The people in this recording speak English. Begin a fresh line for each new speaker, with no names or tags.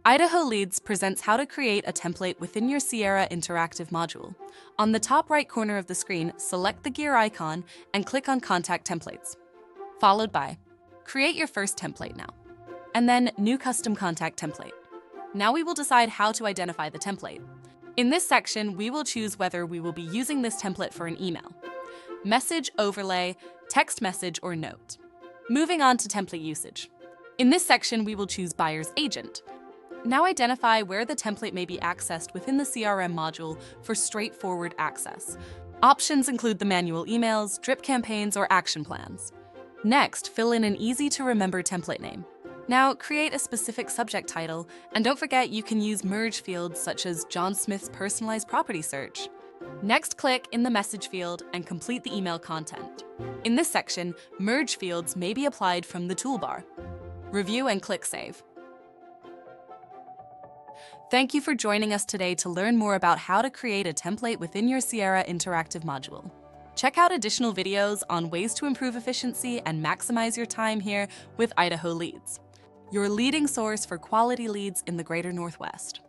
Idaho Leads presents how to create a template within your Sierra interactive module. On the top right corner of the screen, select the gear icon and click on Contact Templates, followed by Create your first template now, and then New Custom Contact Template. Now we will decide how to identify the template. In this section, we will choose whether we will be using this template for an email, message, overlay, text message, or note. Moving on to template usage. In this section, we will choose Buyer's Agent. Now identify where the template may be accessed within the CRM module for straightforward access. Options include the manual emails, drip campaigns, or action plans. Next, fill in an easy-to-remember template name. Now, create a specific subject title, and don't forget you can use merge fields such as John Smith's personalized property search. Next, click in the message field and complete the email content. In this section, merge fields may be applied from the toolbar. Review and click Save. Thank you for joining us today to learn more about how to create a template within your Sierra interactive module. Check out additional videos on ways to improve efficiency and maximize your time here with Idaho Leads, your leading source for quality leads in the Greater Northwest.